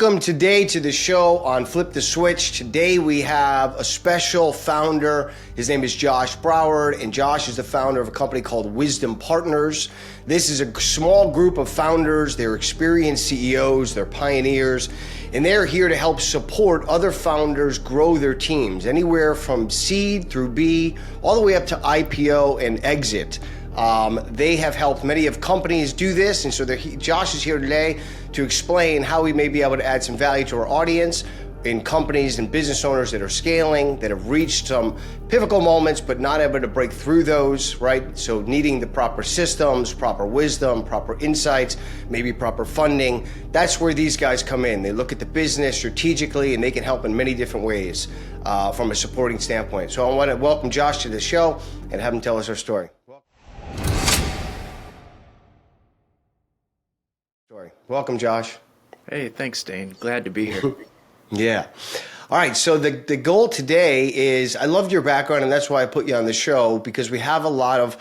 welcome today to the show on Flip the Switch. Today we have a special founder. His name is Josh Broward, and Josh is the founder of a company called Wisdom Partners. This is a small group of founders. They're experienced CEOs, they're pioneers, and they're here to help support other founders grow their teams, anywhere from seed through B, all the way up to IPO and exit. They have helped many of companies do this, and so Josh is here today to explain how we may be able to add some value to our audience in companies and business owners that are scaling, that have reached some pivotal moments but not able to break through those, right? So needing the proper systems, proper wisdom, proper insights, maybe proper funding. That's where these guys come in. They look at the business strategically, and they can help in many different ways from a supporting standpoint. So I want to welcome Josh to the show and have him tell us our story. Welcome, Josh. Hey, thanks, Dane. Glad to be here. Yeah. All right. So the goal today is, I loved your background, and that's why I put you on the show, because we have a lot of,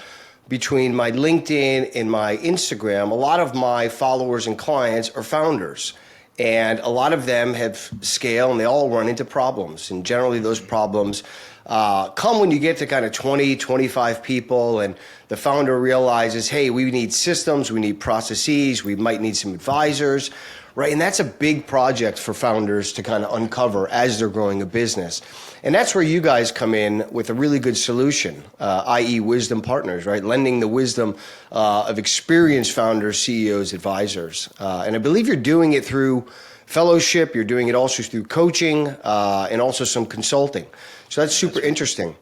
between my LinkedIn and my Instagram, a lot of my followers and clients are founders. And a lot of them have scale, and they all run into problems. And generally those problems come when you get to kind of 20, 25 people, and the founder realizes, hey, we need systems, we need processes, we might need some advisors, right? And that's a big project for founders to kind of uncover as they're growing a business. And that's where you guys come in with a really good solution, i.e. Wisdom Partners, right? Lending the wisdom of experienced founders, CEOs, advisors. And I believe you're doing it through fellowship, you're doing it also through coaching, and also some consulting. So that's super interesting.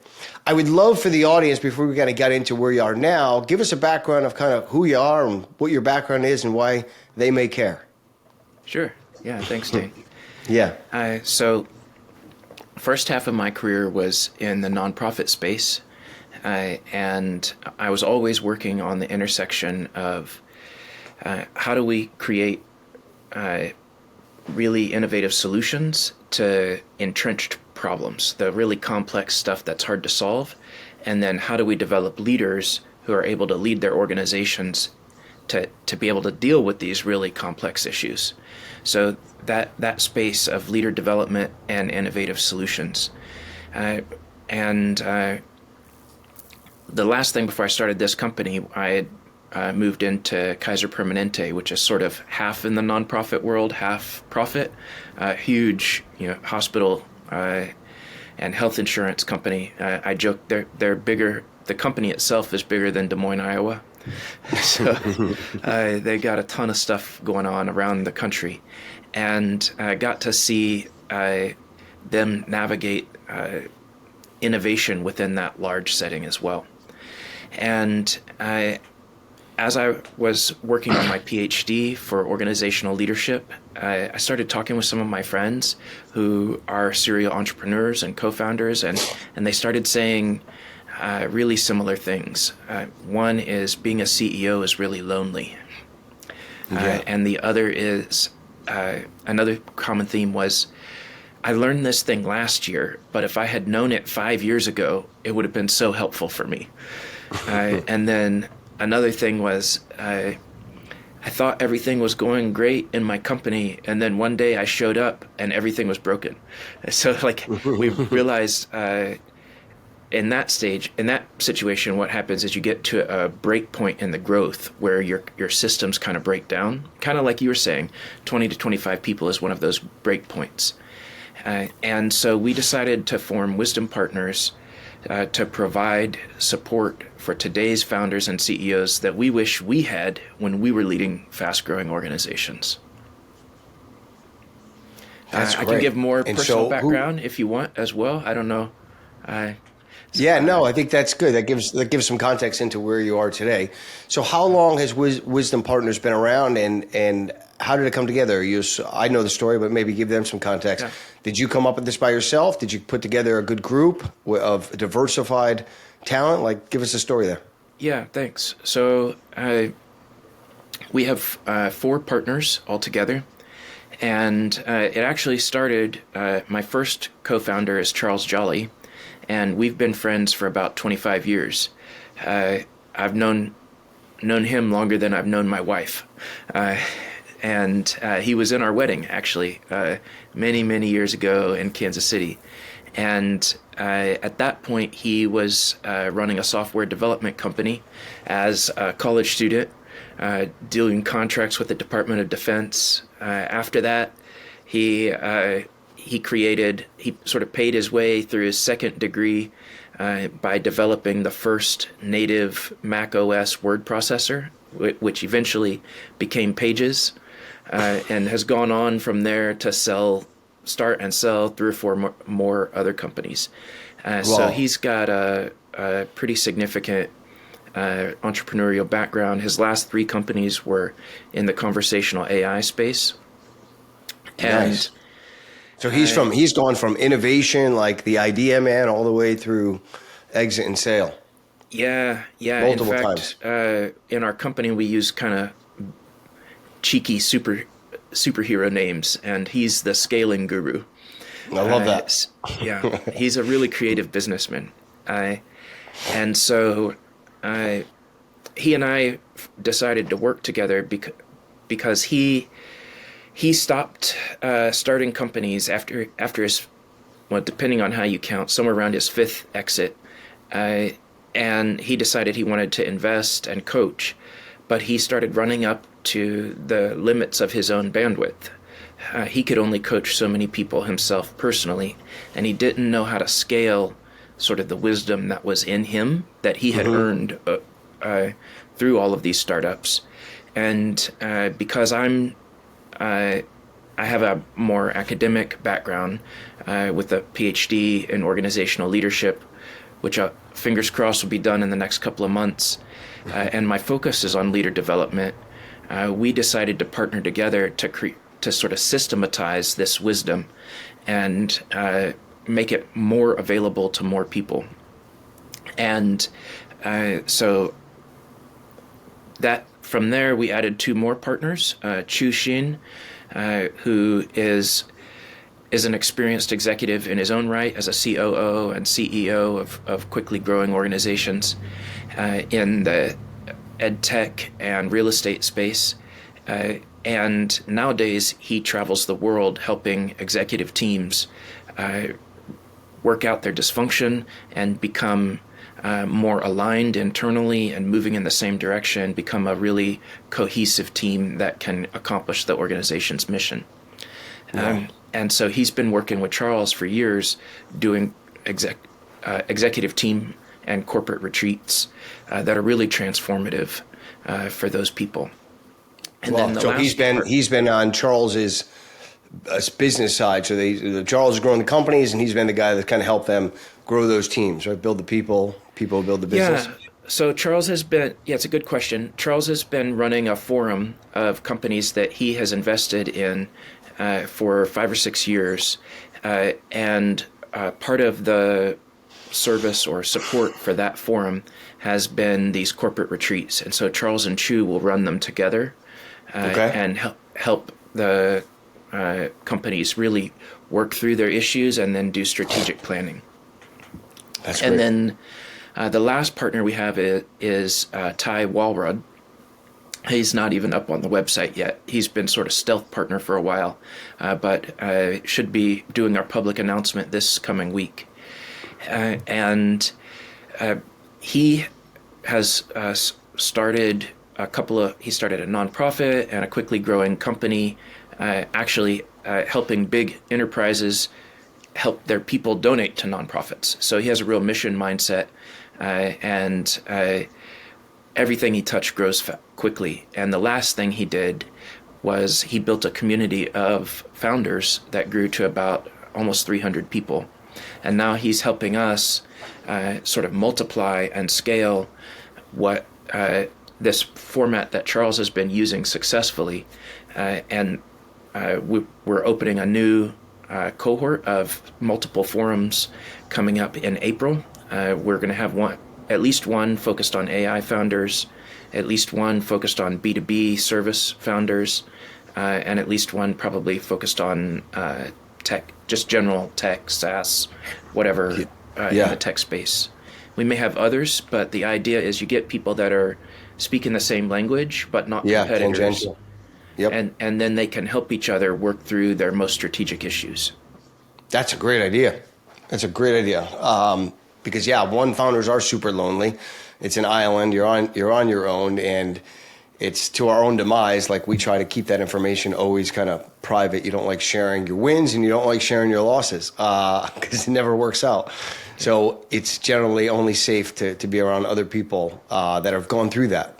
I would love for the audience, before we kind of get into where you are now, give us a background of kind of who you are and what your background is and why they may care. Sure. Yeah, thanks, Dane. Yeah. So first half of my career was in the nonprofit space, and I was always working on the intersection of how do we create really innovative solutions to entrenched problems, the really complex stuff that's hard to solve, and then how do we develop leaders who are able to lead their organizations to be able to deal with these really complex issues. So that space of leader development and innovative solutions. And the last thing before I started this company, I had moved into Kaiser Permanente, which is sort of half in the nonprofit world, half profit, huge, hospital and health insurance company. I joke they're bigger. The company itself is bigger than Des Moines, Iowa. So they got a ton of stuff going on around the country, and I got to see them navigate innovation within that large setting as well. And as I was working on my PhD for organizational leadership, I started talking with some of my friends who are serial entrepreneurs and co-founders, and they started saying really similar things. One is being a CEO is really lonely. Yeah. And the other is, another common theme was, I learned this thing last year, but if I had known it 5 years ago, it would have been so helpful for me. And then another thing was, I thought everything was going great in my company, and then one day I showed up and everything was broken. So we realized in that stage, in that situation, what happens is you get to a break point in the growth where your systems kind of break down. Kind of like you were saying, 20 to 25 people is one of those break points. And so we decided to form Wisdom Partners to provide support for today's founders and CEOs that we wish we had when we were leading fast-growing organizations. That's great. I can give more personal background if you want as well. I don't know. I think that's good. That gives some context into where you are today. So how long has Wisdom Partners been around, and how did it come together? I know the story, but maybe give them some context. Yeah. Did you come up with this by yourself? Did you put together a good group of diversified talent? Give us a story there. Yeah, thanks. So we have 4 partners altogether, and it actually started, my first co-founder is Charles Jolly, and we've been friends for about 25 years. I've known him longer than I've known my wife. and he was in our wedding actually many years ago in Kansas City. And at that point, he was running a software development company as a college student, doing contracts with the Department of Defense. After that, he sort of paid his way through his second degree by developing the first native Mac OS word processor, which eventually became Pages, and has gone on from there to start and sell 3 or 4 more other companies. So he's got a pretty significant entrepreneurial background. His last 3 companies were in the conversational AI space. And nice. So he's gone from innovation, like the idea man, all the way through exit and sale. Yeah. Multiple in fact, times. In our company, we use kind of cheeky superhero names, and he's the scaling guru. I love that. Yeah, he's a really creative businessman. And so he and I decided to work together because he stopped starting companies after his, well, depending on how you count, somewhere around his 5th exit. And he decided he wanted to invest and coach, but he started running up to the limits of his own bandwidth. He could only coach so many people himself personally, and he didn't know how to scale sort of the wisdom that was in him that he had earned through all of these startups. And because I have a more academic background with a PhD in organizational leadership, which fingers crossed will be done in the next couple of months, and my focus is on leader development. We decided to partner together to sort of systematize this wisdom and make it more available to more people. And so that from there we added 2 more partners, Chu Xin, who is an experienced executive in his own right as a COO and CEO of quickly growing organizations in the ed tech and real estate space. And nowadays he travels the world helping executive teams work out their dysfunction and become more aligned internally and moving in the same direction, become a really cohesive team that can accomplish the organization's mission. Wow. And so he's been working with Charles for years doing executive team and corporate retreats that are really transformative for those people. And well, then the so last he's been on Charles's business side. So Charles is growing the companies, and he's been the guy that kind of helped them grow those teams, right? Build the people build the business. Yeah. So Charles has been, it's a good question. Charles has been running a forum of companies that he has invested in for 5 or 6 years. And part of the service or support for that forum has been these corporate retreats. And so Charles and Chu will run them together and help the companies really work through their issues and then do strategic planning. That's great. And then the last partner we have is Ty Walrod. He's not even up on the website yet. He's been sort of stealth partner for a while, but should be doing our public announcement this coming week. And he has started he started a nonprofit and a quickly growing company, actually helping big enterprises help their people donate to nonprofits. So he has a real mission mindset, and everything he touched grows quickly. And the last thing he did was he built a community of founders that grew to about almost 300 people. And now he's helping us sort of multiply and scale what this format that Charles has been using successfully. And we're opening a new cohort of multiple forums coming up in April. We're going to have at least one focused on AI founders, at least one focused on B2B service founders, and at least one probably focused on tech, just general tech, SaaS, whatever in the tech space. We may have others, but the idea is you get people that are speaking the same language, but not competitors. Tangential. Yep. And then they can help each other work through their most strategic issues. That's a great idea. That's a great idea. Because one, founders are super lonely. It's an island. You're on your own, and it's to our own demise. Like, we try to keep that information always kind of private. You don't like sharing your wins, and you don't like sharing your losses because it never works out. So it's generally only safe to be around other people that have gone through that.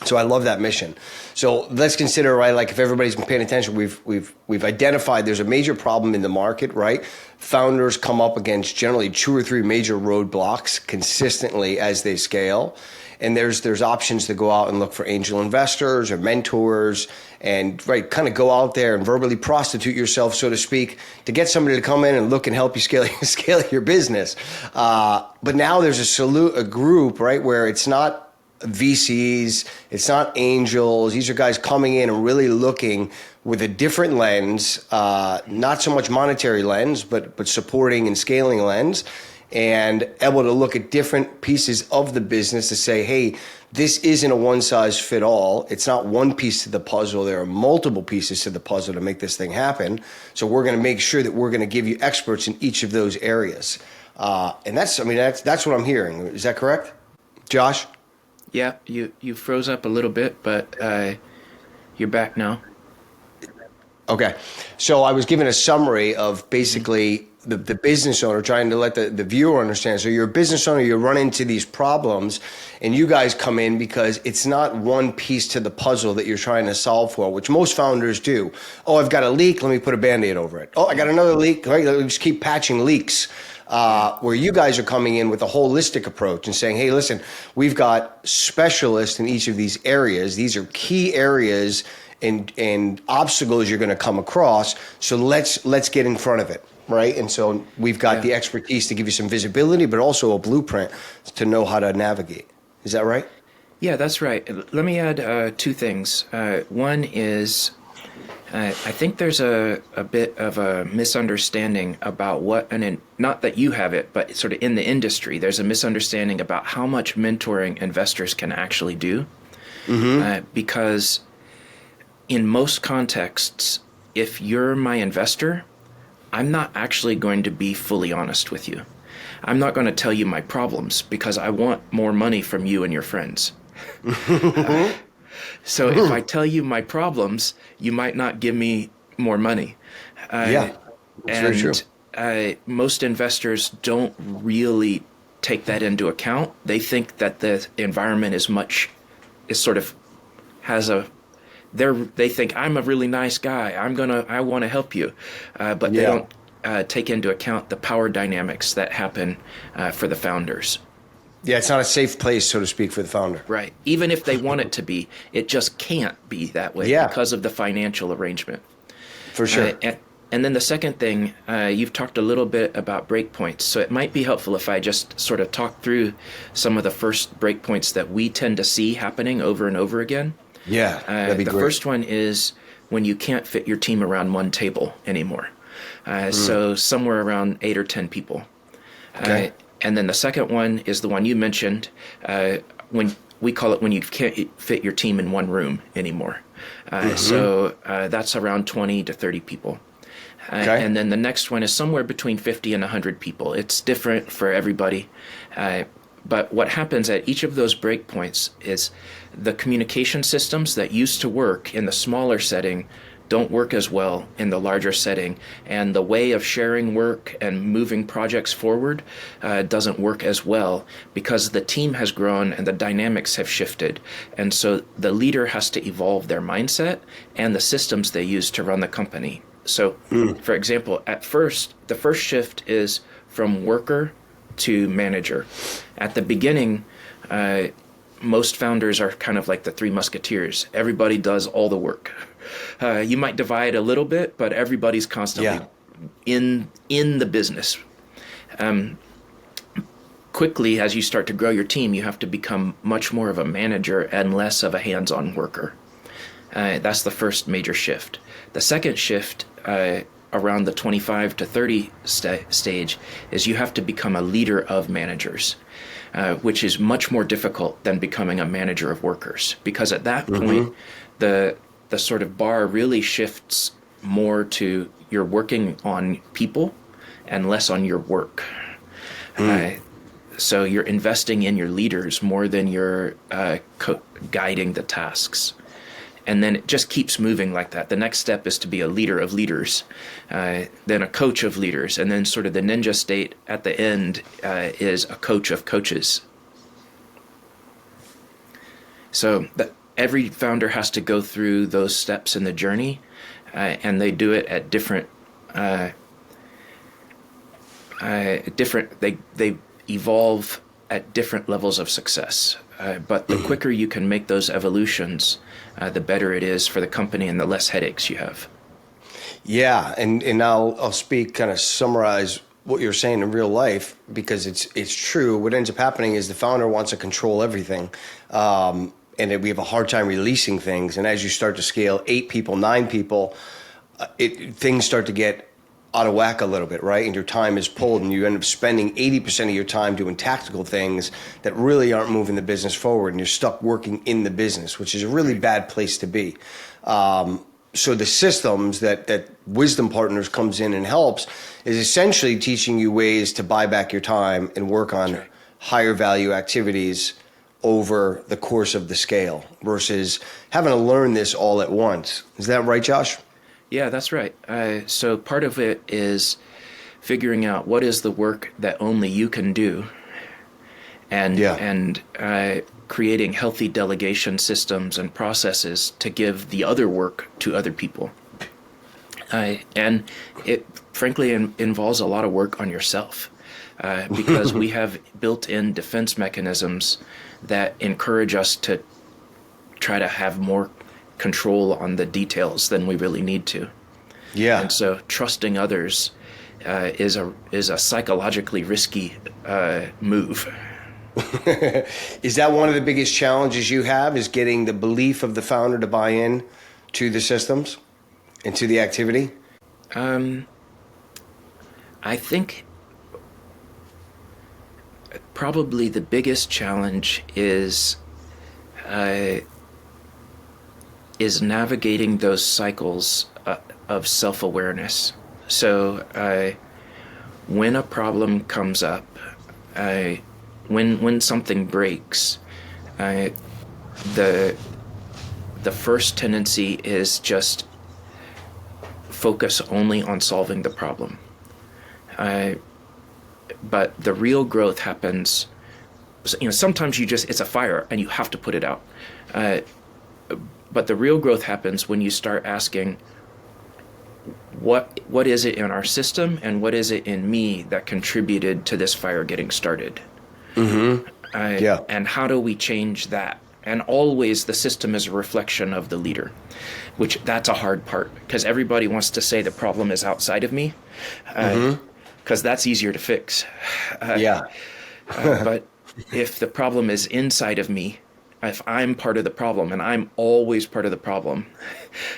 So I love that mission. So let's consider, right, like, if everybody's been paying attention, we've identified there's a major problem in the market, right? Founders come up against generally 2 or 3 major roadblocks consistently as they scale. And there's options to go out and look for angel investors or mentors and, right, kind of go out there and verbally prostitute yourself, so to speak, to get somebody to come in and look and help you scale your business. But now there's a group, right, where it's not VCs, it's not angels. These are guys coming in and really looking with a different lens, not so much monetary lens, but supporting and scaling lens, and able to look at different pieces of the business to say, hey, this isn't a one size fit all. It's not one piece to the puzzle. There are multiple pieces to the puzzle to make this thing happen. So we're going to make sure that we're going to give you experts in each of those areas. And that's what I'm hearing. Is that correct, Josh? Yeah, you froze up a little bit, but you're back now. Okay. So I was given a summary of basically the business owner, trying to let the viewer understand. So you're a business owner, you run into these problems, and you guys come in because it's not one piece to the puzzle that you're trying to solve for, which most founders do. Oh, I've got a leak, let me put a Band-Aid over it. Oh, I got another leak, right? Let me just keep patching leaks. Where you guys are coming in with a holistic approach and saying, hey, listen, we've got specialists in each of these areas. These are key areas and obstacles you're going to come across. So let's get in front of it, right? And so we've got the expertise to give you some visibility, but also a blueprint to know how to navigate. Is that right? Yeah, that's right. Let me add 2 things. One is I think there's a bit of a misunderstanding about not that you have it, but sort of in the industry, there's a misunderstanding about how much mentoring investors can actually do. Because in most contexts, if you're my investor, I'm not actually going to be fully honest with you. I'm not going to tell you my problems because I want more money from you and your friends. So if I tell you my problems, you might not give me more money. That's very true. Most investors don't really take that into account. They think that the environment they think I'm a really nice guy. I want to help you, but they don't take into account the power dynamics that happen for the founders. Yeah, it's not a safe place, so to speak, for the founder. Right. Even if they want it to be, it just can't be that way because of the financial arrangement. For sure. And then the second thing, you've talked a little bit about breakpoints. So it might be helpful if I just sort of talk through some of the first breakpoints that we tend to see happening over and over again. Yeah, that'd be great. The first one is when you can't fit your team around one table anymore. So somewhere around 8 or 10 people. Okay. And then the second one is the one you mentioned, when we call it when you can't fit your team in one room anymore. So that's around 20 to 30 people. And then the next one is somewhere between 50 and 100 people. It's different for everybody. But what happens at each of those breakpoints is the communication systems that used to work in the smaller setting don't work as well in the larger setting, and the way of sharing work and moving projects forward doesn't work as well because the team has grown and the dynamics have shifted. And so the leader has to evolve their mindset and the systems they use to run the company. So, for example, the first shift is from worker to manager. At the beginning, most founders are kind of like the 3 musketeers. Everybody does all the work. You might divide a little bit, but everybody's constantly in the business. Quickly, as you start to grow your team, you have to become much more of a manager and less of a hands-on worker. That's the first major shift. The second shift, around the 25 to 30 stage, is you have to become a leader of managers, which is much more difficult than becoming a manager of workers. Because at that point, the sort of bar really shifts more to you're working on people and less on your work. So you're investing in your leaders more than you're guiding the tasks. And then it just keeps moving like that. The next step is to be a leader of leaders, then a coach of leaders, and then sort of the ninja state at the end is a coach of coaches. So every founder has to go through those steps in the journey, and they do it at different. They evolve at different levels of success. But the quicker you can make those evolutions, the better it is for the company and the less headaches you have. Yeah, and now I'll speak, kind of summarize what you're saying in real life, because it's true. What ends up happening is the founder wants to control everything, and we have a hard time releasing things. And as you start to scale 8 people, 9 people, things start to get out of whack a little bit, right? And your time is pulled, and you end up spending 80% of your time doing tactical things that really aren't moving the business forward, and you're stuck working in the business, which is a really bad place to be. So the systems that Wisdom Partners comes in and helps is essentially teaching you ways to buy back your time and work on higher value activities over the course of the scale versus having to learn this all at once. Is that right, Josh? Yeah, that's right. So part of it is figuring out what is the work that only you can do, and creating healthy delegation systems and processes to give the other work to other people. And it frankly involves a lot of work on yourself, because we have built-in defense mechanisms that encourage us to try to have more control on the details than we really need to. Yeah. And so trusting others is a psychologically risky move. Is that one of the biggest challenges you have, is getting the belief of the founder to buy in to the systems and to the activity? I think probably the biggest challenge is navigating those cycles of self-awareness. So when a problem comes up, when something breaks, the first tendency is just focus only on solving the problem. But the real growth happens, sometimes it's a fire and you have to put it out. But the real growth happens when you start asking, what is it in our system and what is it in me that contributed to this fire getting started? Mm-hmm. And how do we change that? And always the system is a reflection of the leader, which that's a hard part, because everybody wants to say the problem is outside of me, because that's easier to fix. But if the problem is inside of me, if I'm part of the problem, and I'm always part of the problem,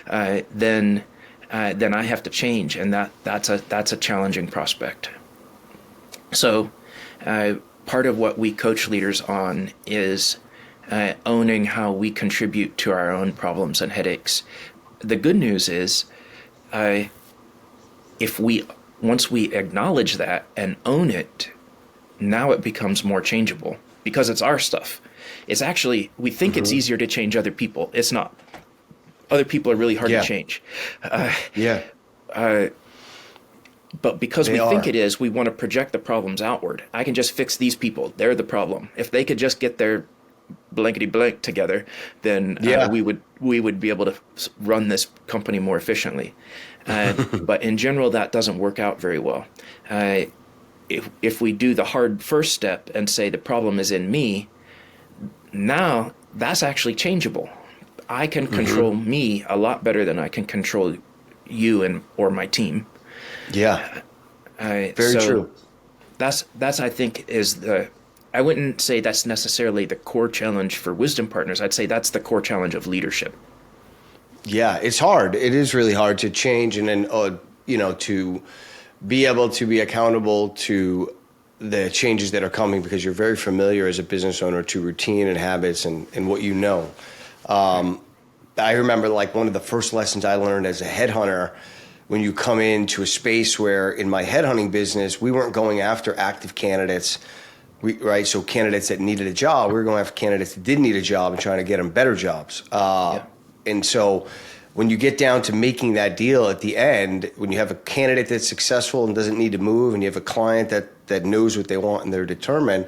then I have to change, and that's a challenging prospect. So part of what we coach leaders on is owning how we contribute to our own problems and headaches. The good news is, once we acknowledge that and own it, now it becomes more changeable, because it's our stuff. It's actually, we think it's easier to change other people. It's not. Other people are really hard to change. But because we think it is, we want to project the problems outward. I can just fix these people. They're the problem. If they could just get their blankety blank together, then we would be able to run this company more efficiently. But in general, that doesn't work out very well. If we do the hard first step and say the problem is in me, now that's actually changeable. I can control me a lot better than I can control you or my team. Yeah. Very true. That's I think is I wouldn't say that's necessarily the core challenge for Wisdom Partners. I'd say that's the core challenge of leadership. Yeah, it's hard. It is really hard to change, and then to be able to be accountable to the changes that are coming, because you're very familiar as a business owner to routine and habits and what you know. I remember like one of the first lessons I learned as a headhunter, when you come into a space where in my headhunting business, we weren't going after active candidates, right? So candidates that needed a job, we were going after candidates that didn't need a job and trying to get them better jobs. And so when you get down to making that deal at the end, when you have a candidate that's successful and doesn't need to move, and you have a client that knows what they want and they're determined,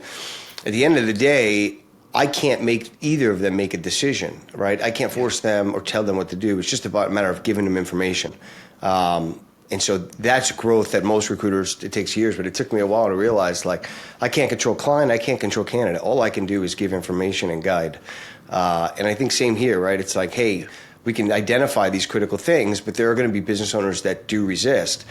at the end of the day, I can't make either of them make a decision, right? I can't force them or tell them what to do. It's just about a matter of giving them information. And so that's growth that most recruiters, it takes years, but it took me a while to realize, like, I can't control client, I can't control candidate. All I can do is give information and guide. And I think same here, right? It's like, hey, we can identify these critical things, but there are going to be business owners that do resist.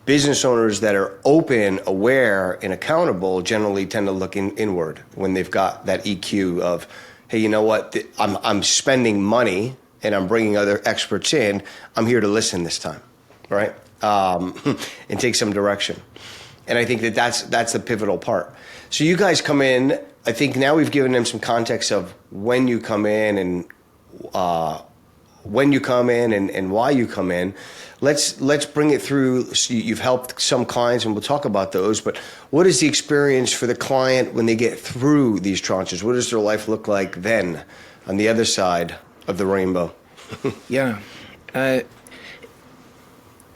Business owners that are open, aware, and accountable generally tend to look inward when they've got that EQ of, hey, you know what? I'm spending money and I'm bringing other experts in. I'm here to listen this time, right? And take some direction. And I think that's the pivotal part. So you guys come in. I think now we've given them some context of when you come in and why you come in. Let's bring it through. So you've helped some clients, and we'll talk about those. But what is the experience for the client when they get through these tranches? What does their life look like then, on the other side of the rainbow? Yeah,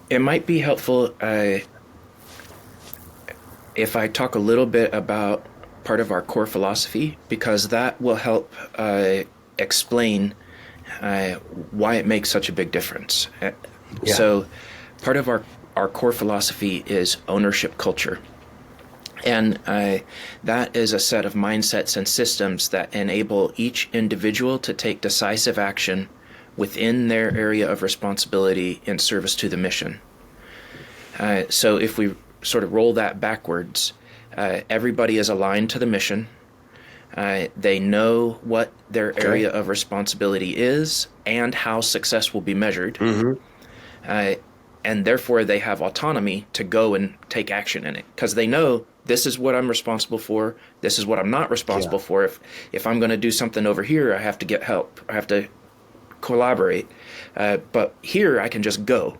it might be helpful if I talk a little bit about part of our core philosophy, because that will help explain why it makes such a big difference. So part of our core philosophy is ownership culture. And that is a set of mindsets and systems that enable each individual to take decisive action within their area of responsibility in service to the mission. So if we sort of roll that backwards, everybody is aligned to the mission. They know what their area of responsibility is and how success will be measured. And therefore they have autonomy to go and take action in it, because they know this is what I'm responsible for. This is what I'm not responsible for. If I'm going to do something over here, I have to get help. I have to collaborate. But here I can just go.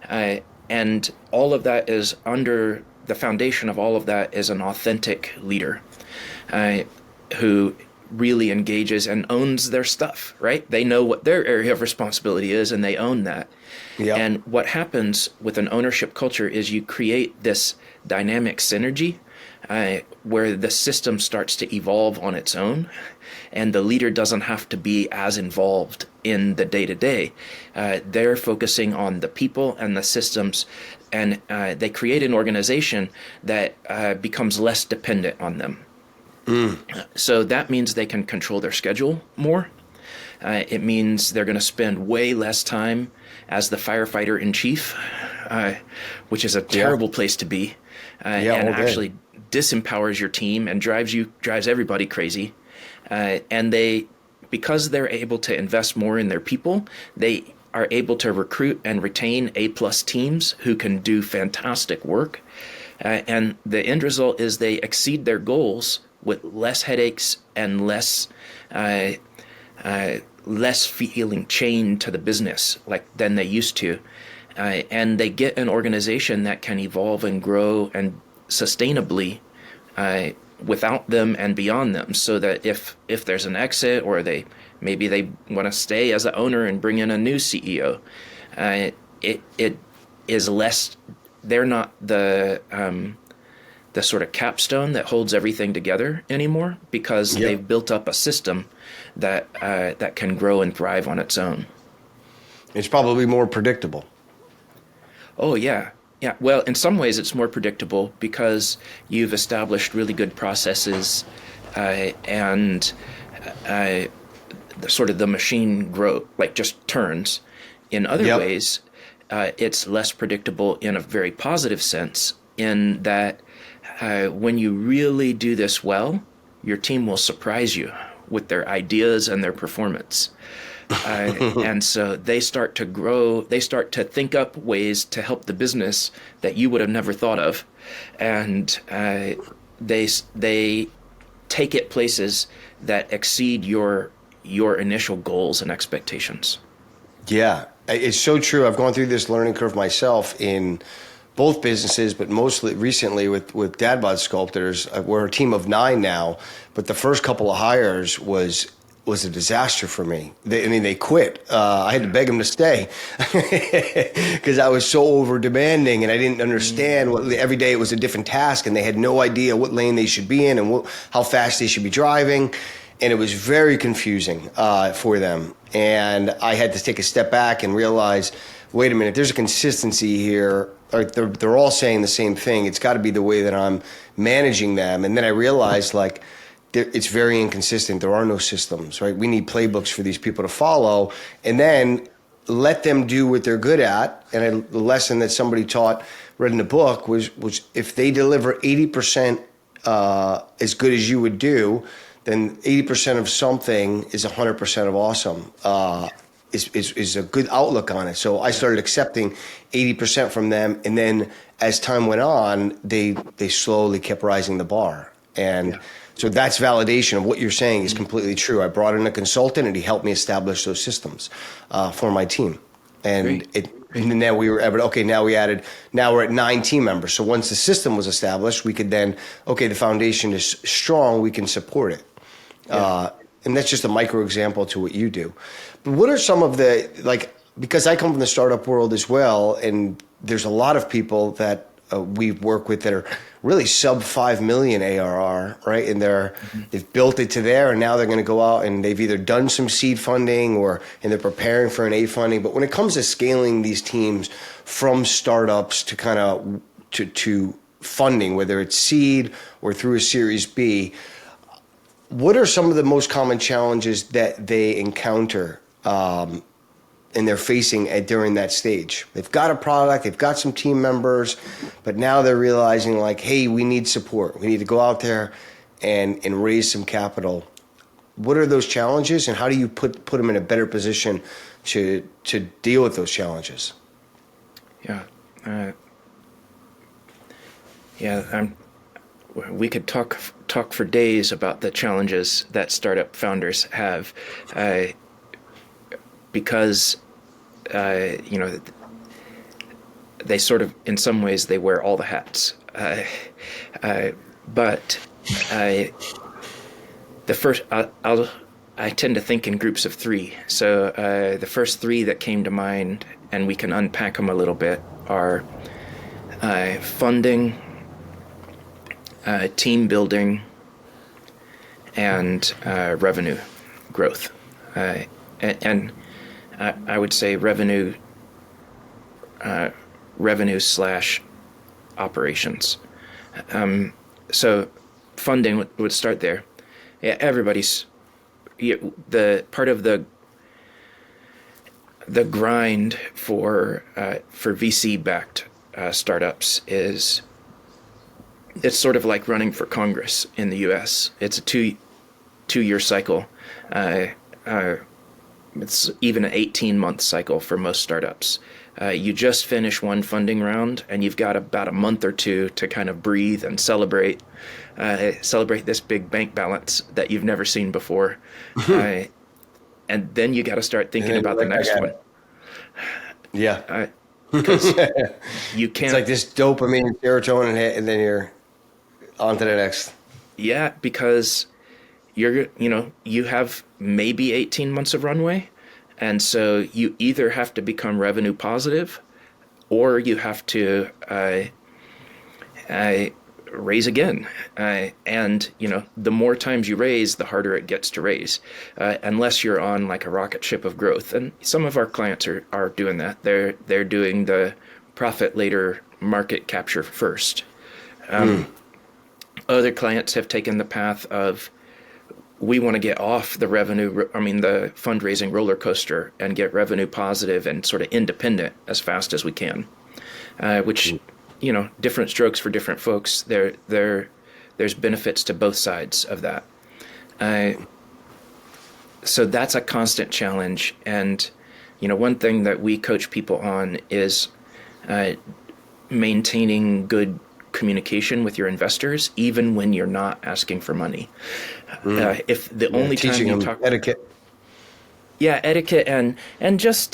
And all of that is under the foundation of all of that is an authentic leader who really engages and owns their stuff, right? They know what their area of responsibility is and they own that. And what happens with an ownership culture is you create this dynamic synergy where the system starts to evolve on its own, and the leader doesn't have to be as involved in the day-to-day. They're focusing on the people and the systems, and they create an organization that becomes less dependent on them. So that means they can control their schedule more. It means they're going to spend way less time as the firefighter in chief, which is a terrible place to be, and actually disempowers your team and drives everybody crazy. And because they're able to invest more in their people, they are able to recruit and retain A+ teams who can do fantastic work. And the end result is they exceed their goals with less headaches and less feeling chained to the business than they used to. And they get an organization that can evolve and grow and sustainably without them and beyond them, so that if there's an exit, or maybe they want to stay as the owner and bring in a new CEO, it is less. They're not the sort of capstone that holds everything together anymore, because they've built up a system that can grow and thrive on its own. It's probably more predictable. Oh, yeah. Yeah. Well, in some ways it's more predictable because you've established really good processes, and the machine just turns. In other ways, it's less predictable in a very positive sense, in that when you really do this well, your team will surprise you with their ideas and their performance. And so they start to grow, they start to think up ways to help the business that you would have never thought of. And they take it places that exceed your initial goals and expectations. Yeah, it's so true. I've gone through this learning curve myself in both businesses, but mostly recently with Dad Bod Sculptors. We're a team of 9 now, but the first couple of hires was a disaster for me. They quit. I had to beg them to stay because I was so over demanding and I didn't understand every day it was a different task and they had no idea what lane they should be in and how fast they should be driving. And it was very confusing for them. And I had to take a step back and realize, wait a minute, there's a consistency here. They're all saying the same thing. It's got to be the way that I'm managing them. And then I realized, like, it's very inconsistent. There are no systems, right? We need playbooks for these people to follow. And then let them do what they're good at. And the lesson that somebody read in the book was if they deliver 80% as good as you would do, then 80% of something is 100% of awesome, is a good outlook on it. So I started accepting 80% from them. And then as time went on, they slowly kept rising the bar. And so that's validation of what you're saying is completely true. I brought in a consultant and he helped me establish those systems for my team. And and then we were able to, now we're at 9 team members. So once the system was established, we could then, the foundation is strong, we can support it. And that's just a micro example to what you do. But what are some of the, because I come from the startup world as well, and there's a lot of people that we work with that are really sub 5 million ARR, right? And they've built it to there, and now they're going to go out and they've either done some seed funding and they're preparing for an A funding. But when it comes to scaling these teams from startups to kind of to funding, whether it's seed or through a Series B, what are some of the most common challenges that they encounter and they're facing during that stage? They've got a product, they've got some team members, but now they're realizing, like, hey, we need support. We need to go out there and raise some capital. What are those challenges, and how do you put them in a better position to deal with those challenges? We could talk for days about the challenges that startup founders have, because they sort of, in some ways, they wear all the hats. But the first, I tend to think in groups of 3. So the first 3 that came to mind, and we can unpack them a little bit, are funding, team building, and revenue growth. And I would say revenue / operations. So funding would start there. Yeah, everybody's the part of the grind for VC backed startups is, it's sort of like running for Congress in the U.S. It's a two-year cycle. It's even an 18-month cycle for most startups. You just finish one funding round, and you've got about a month or 2 to kind of breathe and celebrate this big bank balance that you've never seen before. And then you got to start thinking about the next one. Yeah. Because you can't. It's like this dopamine, serotonin hit, and then you're on to the next. Yeah, because you have maybe 18 months of runway. And so you either have to become revenue positive, or you have to raise again. And the more times you raise, the harder it gets to raise, unless you're on like a rocket ship of growth. And some of our clients are doing that. They're doing the profit later, market capture first. Other clients have taken the path of, we want to get off the the fundraising roller coaster and get revenue positive and sort of independent as fast as we can, which, different strokes for different folks. There's benefits to both sides of that. So that's a constant challenge. And, one thing that we coach people on is maintaining good communication with your investors, even when you're not asking for money. If the only time you talk, etiquette. Yeah, etiquette and just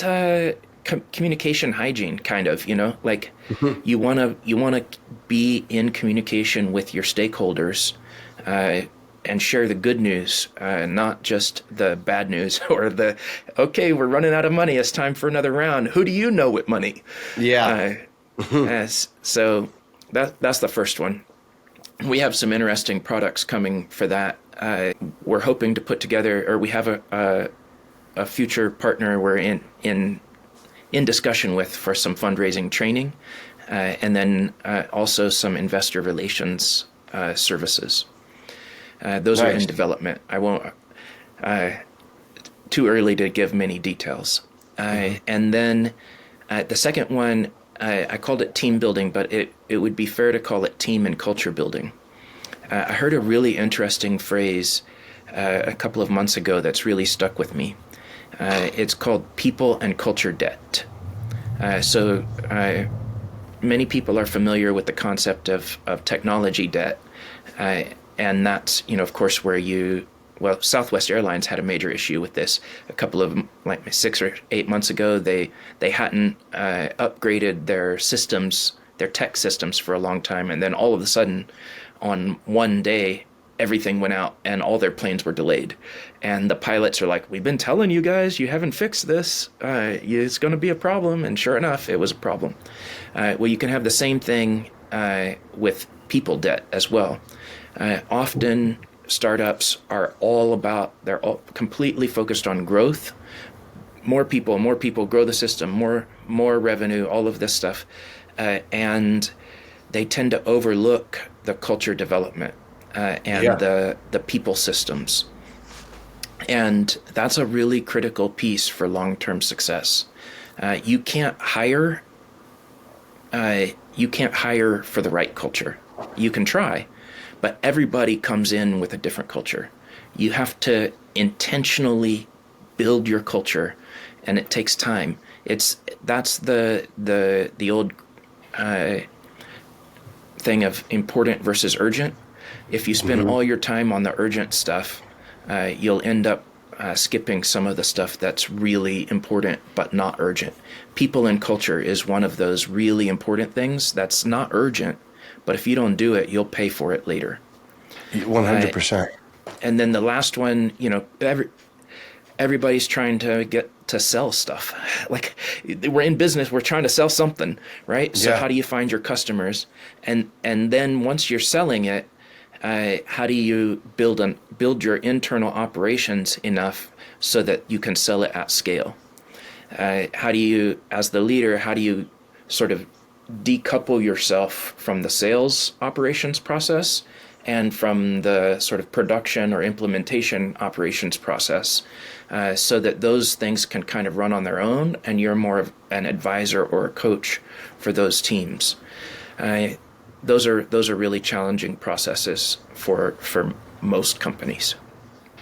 communication hygiene, kind of. Like you wanna be in communication with your stakeholders, and share the good news, not just the bad news or okay, we're running out of money. It's time for another round. Who do you know with money? Yeah. So that's the first one. We have some interesting products coming for that. We're hoping to put together, or we have a future partner we're in discussion with for some fundraising training, and then also some investor relations services. Those are in development. I won't. Too early to give many details. And then the second one, I called it team building, but it would be fair to call it team and culture building. I heard a really interesting phrase a couple of months ago that's really stuck with me. It's called people and culture debt. So many people are familiar with the concept of technology debt. And that's, of course, where Southwest Airlines had a major issue with this a couple of, 6 or 8 months ago. They hadn't upgraded their systems, their tech systems for a long time. And then all of a sudden, on one day, everything went out and all their planes were delayed. And the pilots are like, we've been telling you guys, you haven't fixed this. It's going to be a problem. And sure enough, it was a problem. Well, you can have the same thing with people debt as well. Often startups are they're all completely focused on growth. More people, grow the system, more revenue, all of this stuff. And they tend to overlook the culture development and the people systems. And that's a really critical piece for long-term success. You can't hire for the right culture. You can try, but everybody comes in with a different culture. You have to intentionally build your culture, and it takes time. That's the old thing of important versus urgent. If you spend all your time on the urgent stuff, you'll end up skipping some of the stuff that's really important but not urgent. People and culture is one of those really important things that's not urgent, but if you don't do it, you'll pay for it later. 100%. And then the last one, everybody's trying to get to sell stuff. Like, we're in business, we're trying to sell something, right? So how do you find your customers? And then once you're selling it, how do you build your internal operations enough so that you can sell it at scale? How do you, as the leader, how do you sort of decouple yourself from the sales operations process and from the sort of production or implementation operations process, so that those things can kind of run on their own and you're more of an advisor or a coach for those teams? Those are really challenging processes for most companies.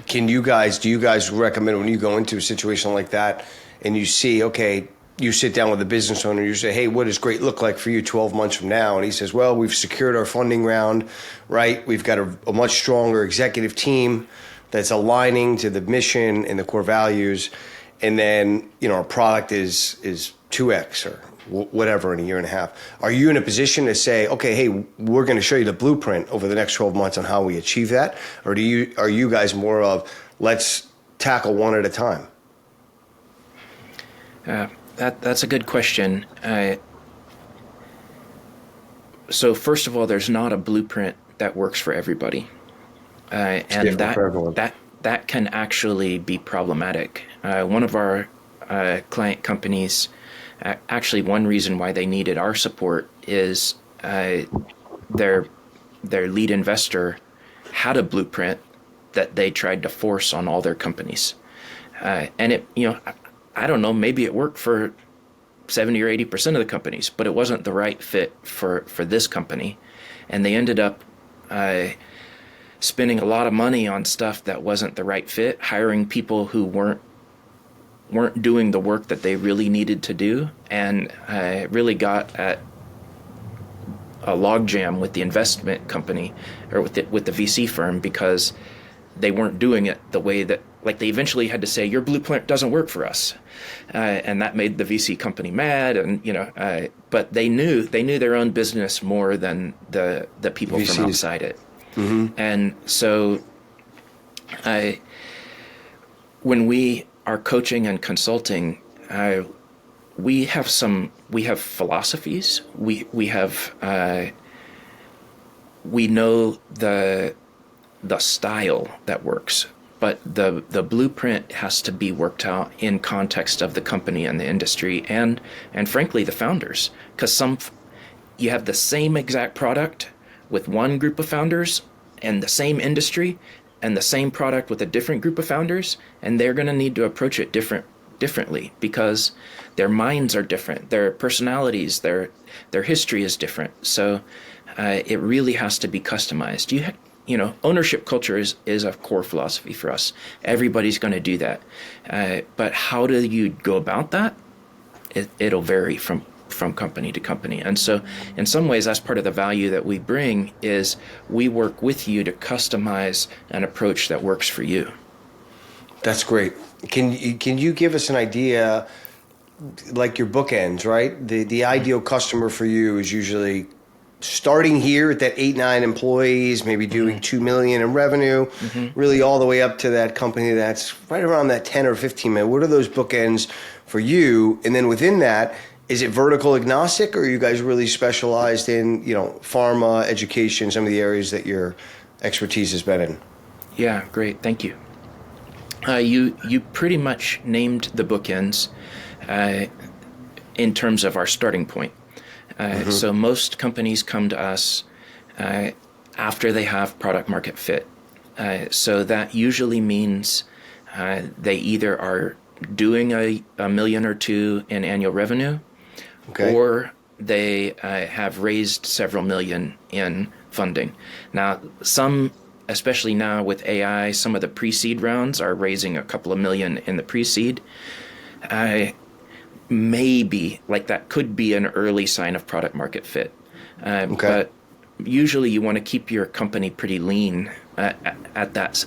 Do you guys recommend, when you go into a situation like that and you see, okay, you sit down with the business owner, you say, hey, what does great look like for you 12 months from now? And he says, well, we've secured our funding round, right? We've got a much stronger executive team that's aligning to the mission and the core values. And then, our product is 2X or whatever in a year and a half. Are you in a position to say, okay, hey, we're going to show you the blueprint over the next 12 months on how we achieve that? Or are you guys more of, let's tackle one at a time? That's a good question. So first of all, there's not a blueprint that works for everybody, and that can actually be problematic. One of our client companies, actually, one reason why they needed our support is their lead investor had a blueprint that they tried to force on all their companies, and it, I don't know, maybe it worked for 70 or 80% of the companies, but it wasn't the right fit for this company. And they ended up spending a lot of money on stuff that wasn't the right fit, hiring people who weren't doing the work that they really needed to do, and really got at a logjam with the investment company or with the VC firm because they weren't doing it the way that like they eventually had to say, your blueprint doesn't work for us. And that made the VC company mad. And, but they knew their own business more than the people VCs. from outside it. Mm-hmm. And so when we are coaching and consulting, we have philosophies. We know the style that works, but the blueprint has to be worked out in context of the company and the industry and frankly the founders, because you have the same exact product with one group of founders and the same industry and the same product with a different group of founders, and they're going to need to approach it differently because their minds are different, their personalities, their history is different. So it really has to be customized. Ownership culture is a core philosophy for us. Everybody's going to do that. But how do you go about that? It'll vary from company to company. And so in some ways, that's part of the value that we bring is we work with you to customize an approach that works for you. That's great. Can you give us an idea, like your bookends, right? The ideal customer for you is usually starting here at that 8-9 employees, maybe doing $2 million in revenue, really all the way up to that company that's right around that 10 or 15 million. What are those bookends for you? And then within that, is it vertical agnostic, or are you guys really specialized in, pharma, education, some of the areas that your expertise has been in? Yeah, great. Thank you. You pretty much named the bookends in terms of our starting point. So most companies come to us after they have product market fit. So that usually means they either are doing a $1 million or $2 million in annual revenue, or they have raised several million in funding. Now, especially now with AI, some of the pre-seed rounds are raising a couple of million in the pre-seed. Maybe, like that could be an early sign of product market fit. But usually you want to keep your company pretty lean at that,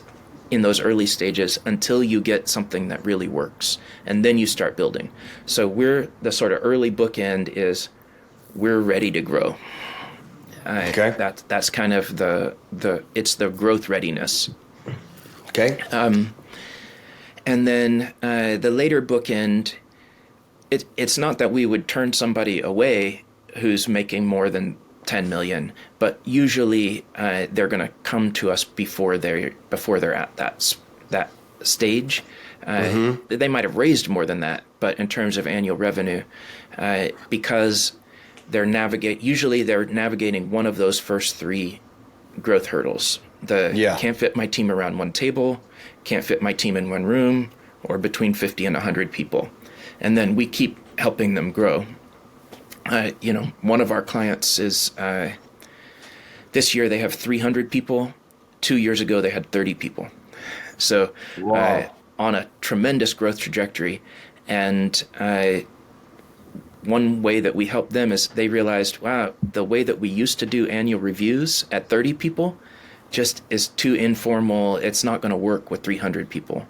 in those early stages until you get something that really works. And then you start building. So the sort of early bookend is we're ready to grow. That's kind of it's the growth readiness. Okay. And then the later bookend, it's not that we would turn somebody away who's making more than 10 million, but usually they're going to come to us before they're at that stage. They might have raised more than that, but in terms of annual revenue, because they're navigating one of those first three growth hurdles. Can't fit my team around one table, can't fit my team in one room, or between 50 and 100 people. And then we keep helping them grow. One of our clients is, this year they have 300 people. 2 years ago, they had 30 people. So on a tremendous growth trajectory. And one way that we helped them is they realized, wow, the way that we used to do annual reviews at 30 people just is too informal. It's not going to work with 300 people.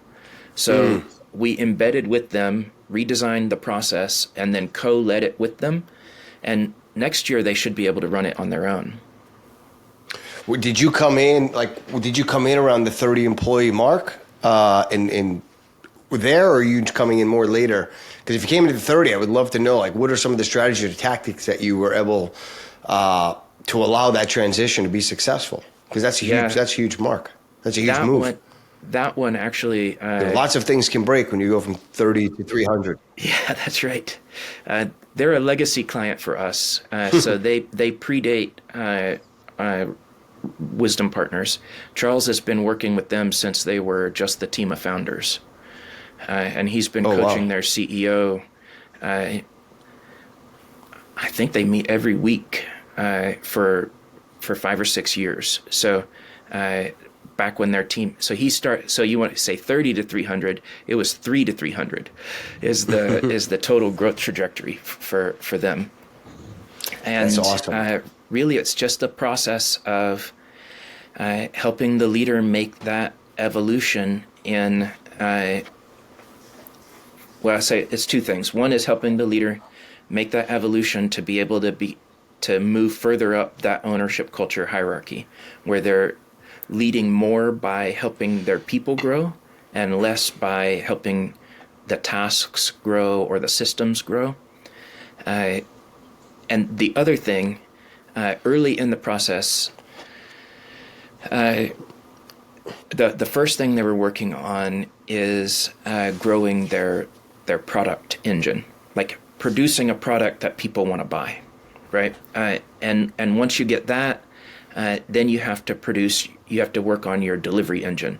So we embedded with them, redesigned the process, and then co-led it with them. And next year they should be able to run it on their own. Did you come in around the 30 employee mark and there, or are you coming in more later? Because if you came into the 30, I would love to know, what are some of the strategies or tactics that you were able to allow that transition to be successful? Because that's a huge mark. That's a huge move. That one actually... lots of things can break when you go from 30 to 300. Yeah, that's right. They're a legacy client for us. So they predate Wisdom Partners. Charles has been working with them since they were just the team of founders. And he's been coaching their CEO. I think they meet every week for 5 or 6 years. So back when their team, so you want to say 30 to 300, it was 3 to 300 is the total growth trajectory for them. And that's awesome. Really it's just a process of helping the leader make that evolution in Well, I say it's two things. One is helping the leader make that evolution to be able to move further up that ownership culture hierarchy, where they're leading more by helping their people grow and less by helping the tasks grow or the systems grow. And the other thing, early in the process, the first thing they were working on is growing their product engine, like producing a product that people want to buy, right? And once you get that, then you have to work on your delivery engine,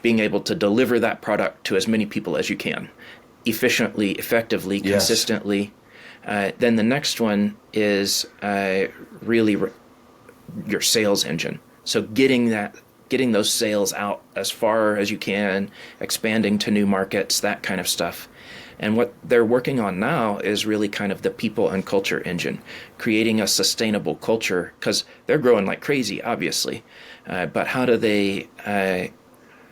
being able to deliver that product to as many people as you can, efficiently, effectively, consistently. Then the next one is really your sales engine. So getting those sales out as far as you can, expanding to new markets, that kind of stuff. And what they're working on now is really kind of the people and culture engine, creating a sustainable culture, because they're growing like crazy, obviously. But how do they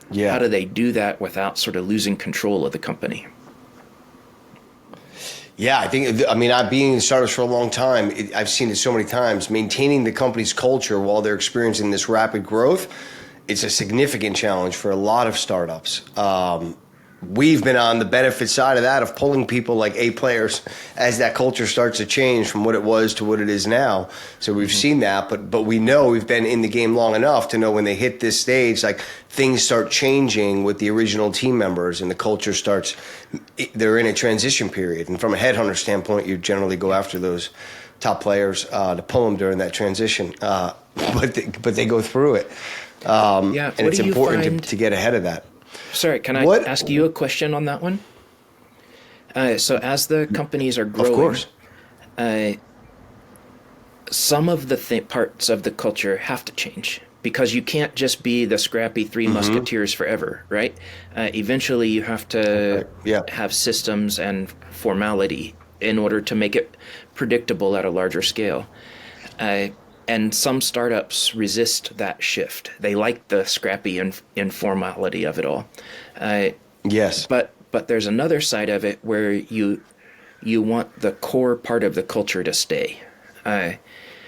do that without sort of losing control of the company? Yeah, I've been in startups for a long time. I've seen it so many times. Maintaining the company's culture while they're experiencing this rapid growth, it's a significant challenge for a lot of startups. We've been on the benefit side of that, of pulling people like A players as that culture starts to change from what it was to what it is now. So we've seen that, but we know, we've been in the game long enough to know when they hit this stage, like things start changing with the original team members and the culture they're in a transition period. And from a headhunter standpoint, you generally go after those top players to pull them during that transition. But they go through it. And it's important to get ahead of that. Sorry, can I ask you a question on that one? So as the companies are growing, of course, some of the parts of the culture have to change, because you can't just be the scrappy three musketeers forever, right? Eventually you have to have systems and formality in order to make it predictable at a larger scale. And some startups resist that shift. They like the scrappy informality of it all. Yes. But there's another side of it where you want the core part of the culture to stay.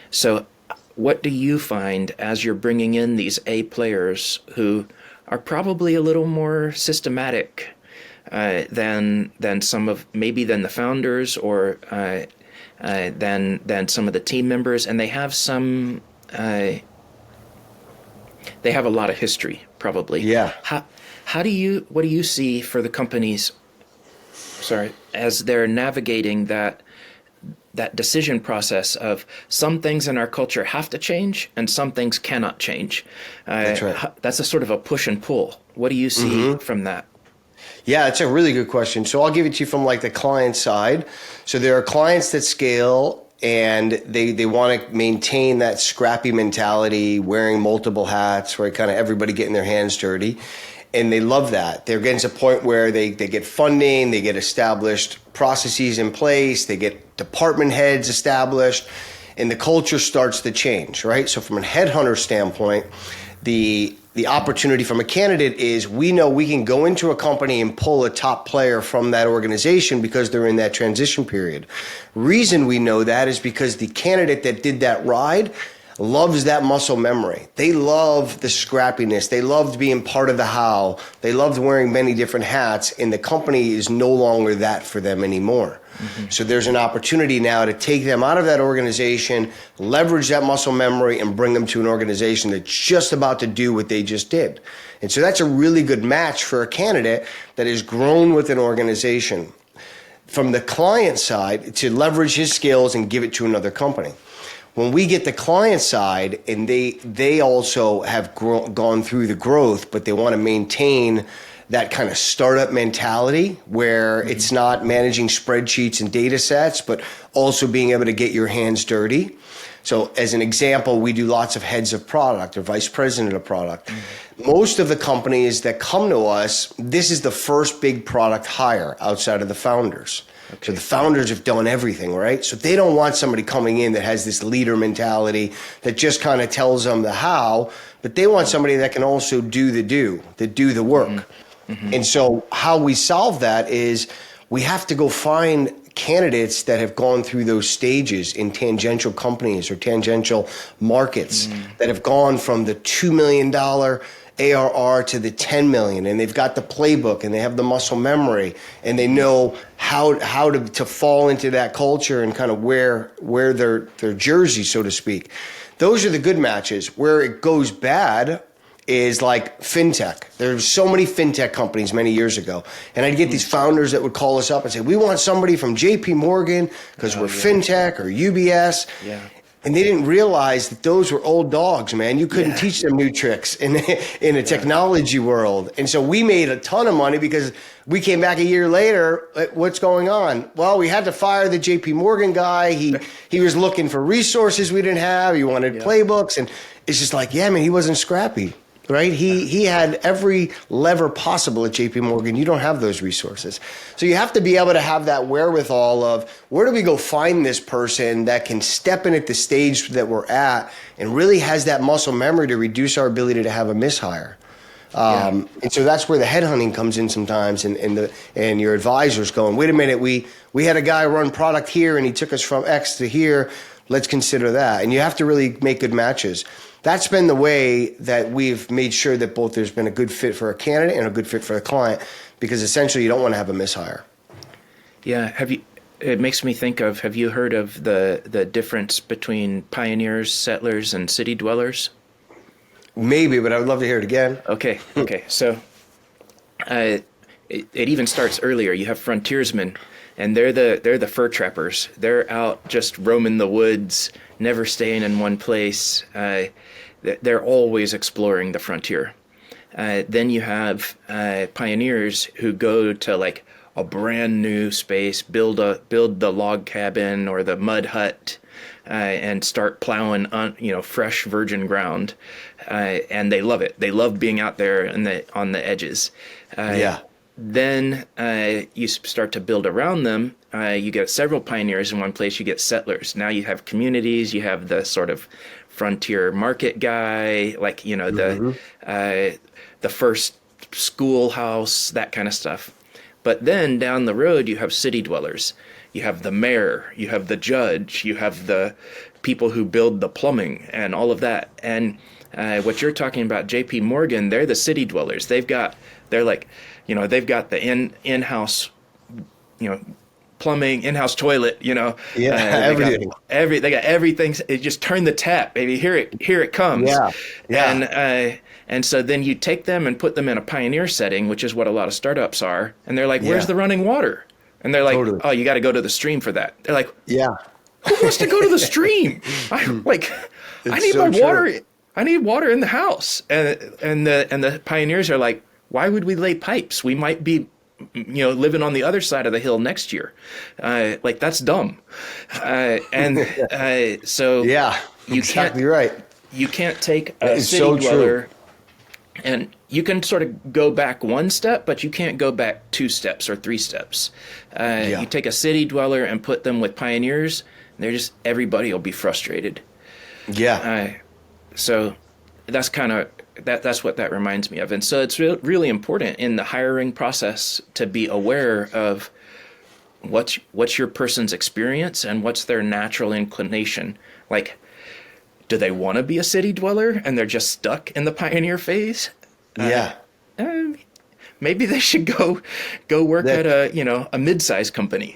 So what do you find as you're bringing in these A players who are probably a little more systematic than the founders, or than some of the team members, and they have a lot of history, probably. Yeah. What do you see for the companies, as they're navigating that decision process of some things in our culture have to change and some things cannot change? That's right. That's a sort of a push and pull. What do you see from that? Yeah, it's a really good question. So I'll give it to you from like the client side. So there are clients that scale and they want to maintain that scrappy mentality, wearing multiple hats, where kind of everybody getting their hands dirty. And they love that. They're getting to a point where they get funding, they get established processes in place, they get department heads established, and the culture starts to change, right? So from a headhunter standpoint, the opportunity from a candidate is, we know we can go into a company and pull a top player from that organization because they're in that transition period. Reason we know that is because the candidate that did that ride loves that muscle memory. They love the scrappiness. They loved being part of the how. They loved wearing many different hats, and the company is no longer that for them anymore. So there's an opportunity now to take them out of that organization, leverage that muscle memory, and bring them to an organization that's just about to do what they just did. And so that's a really good match for a candidate that has grown with an organization. From the client side, to leverage his skills and give it to another company. When we get the client side, and they also have gone through the growth, but they want to maintain that kind of startup mentality where it's not managing spreadsheets and data sets, but also being able to get your hands dirty. So as an example, we do lots of heads of product or vice president of product. Most of the companies that come to us, this is the first big product hire outside of the founders. Okay. So the founders have done everything, right? So they don't want somebody coming in that has this leader mentality that just kind of tells them the how, but they want somebody that can also do the work. And so how we solve that is we have to go find candidates that have gone through those stages in tangential companies or tangential markets that have gone from the $2 million ARR to the 10 million, and they've got the playbook and they have the muscle memory and they know how to fall into that culture and kind of wear their jersey, so to speak. Those are the good matches. Where it goes bad is like fintech. There's so many fintech companies many years ago. And I'd get these founders that would call us up and say, we want somebody from JP Morgan because we're fintech or UBS. Yeah. And they didn't realize that those were old dogs, man. You couldn't teach them new tricks in a technology world. And so we made a ton of money because we came back a year later. What's going on? Well, we had to fire the JP Morgan guy. He was looking for resources we didn't have. He wanted playbooks. And it's just like, yeah, man, he wasn't scrappy. Right? He had every lever possible at JP Morgan. You don't have those resources. So you have to be able to have that wherewithal of where do we go find this person that can step in at the stage that we're at and really has that muscle memory to reduce our ability to have a mishire. And so that's where the headhunting comes in sometimes and your advisor's going, wait a minute, we had a guy run product here and he took us from X to here. Let's consider that. And you have to really make good matches. That's been the way that we've made sure that both there's been a good fit for a candidate and a good fit for the client, because essentially you don't want to have a mishire. Yeah. It makes me think of, have you heard of the difference between pioneers, settlers, and city dwellers? Maybe, but I would love to hear it again. Okay. So it even starts earlier. You have frontiersmen, and they're the fur trappers. They're out just roaming the woods, never staying in one place. They're always exploring the frontier. Then you have pioneers who go to like a brand new space, build the log cabin or the mud hut, and start plowing on fresh virgin ground, and they love it. They love being out there on the edges. Then you start to build around them. You get several pioneers in one place. You get settlers. Now you have communities. You have the sort of frontier market guy, like the first schoolhouse, that kind of stuff. But then down the road, you have city dwellers. You have the mayor. You have the judge. You have the people who build the plumbing and all of that. And what you're talking about, JP Morgan, they're the city dwellers. They've got the in-house, plumbing, in-house toilet, everything. They got everything. They just turn the tap, baby. Here it comes. And so then you take them and put them in a pioneer setting, which is what a lot of startups are. And they're like, where's the running water? And they're like, oh, you got to go to the stream for that. They're like, who wants to go to the stream? I need my water. I need water in the house. And the pioneers are like, why would we lay pipes? We might be, living on the other side of the hill next year. That's dumb. So you exactly right. You can't take a city dweller, and you can sort of go back one step, but you can't go back 2 steps or 3 steps. You take a city dweller and put them with pioneers, and everybody will be frustrated. So that's kind of that's what that reminds me of. And so it's really important in the hiring process to be aware of what's your person's experience and what's their natural inclination. Like, do they want to be a city dweller and they're just stuck in the pioneer phase? Maybe they should go work at a mid-sized company.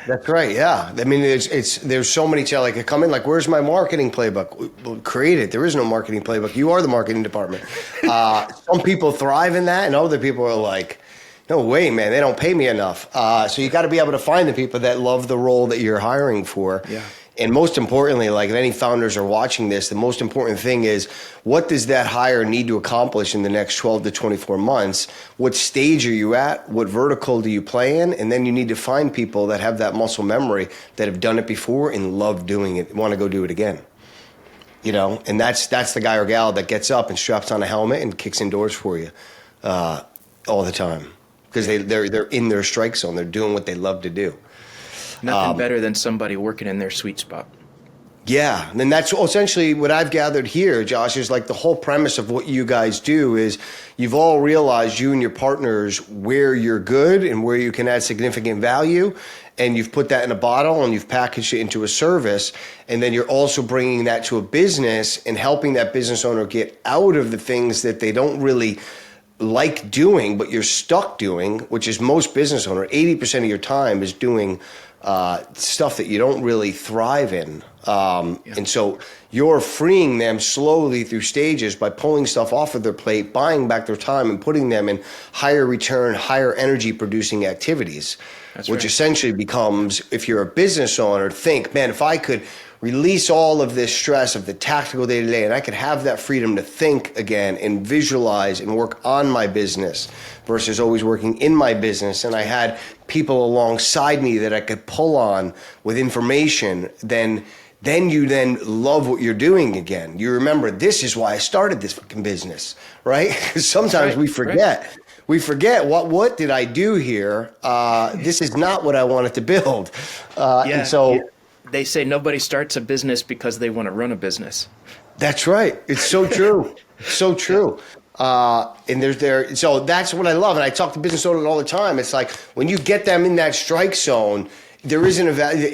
That's right. Yeah. I mean, there's so many like come in like, where's my marketing playbook? Well, create it. There is no marketing playbook. You are the marketing department. Some people thrive in that, and other people are like, no way, man. They don't pay me enough. So you got to be able to find the people that love the role that you're hiring for. Yeah. And most importantly, like if any founders are watching this, the most important thing is, what does that hire need to accomplish in the next 12 to 24 months? What stage are you at? What vertical do you play in? And then you need to find people that have that muscle memory, that have done it before and love doing it, want to go do it again. And that's the guy or gal that gets up and straps on a helmet and kicks in doors for you all the time, because they're in their strike zone. They're doing what they love to do. Nothing better than somebody working in their sweet spot. Yeah, and that's essentially what I've gathered here, Josh, is like the whole premise of what you guys do is you've all realized, you and your partners, where you're good and where you can add significant value, and you've put that in a bottle and you've packaged it into a service, and then you're also bringing that to a business and helping that business owner get out of the things that they don't really like doing, but you're stuck doing, which is most business owner, 80% of your time is doing stuff that you don't really thrive in. And so you're freeing them slowly through stages by pulling stuff off of their plate, buying back their time and putting them in higher return, higher energy producing activities, which essentially becomes, if you're a business owner, think, man, if I could release all of this stress of the tactical day to day, and I could have that freedom to think again and visualize and work on my business versus always working in my business. And I had people alongside me that I could pull on with information, then you then love what you're doing again. You remember, this is why I started this fucking business, right? Because sometimes we forget. Right. We forget, what did I do here? This is not what I wanted to build. And so they say nobody starts a business because they want to run a business. That's right. It's so true. So true. So that's what I love. And I talk to business owners all the time. It's like when you get them in that strike zone, there isn't a value.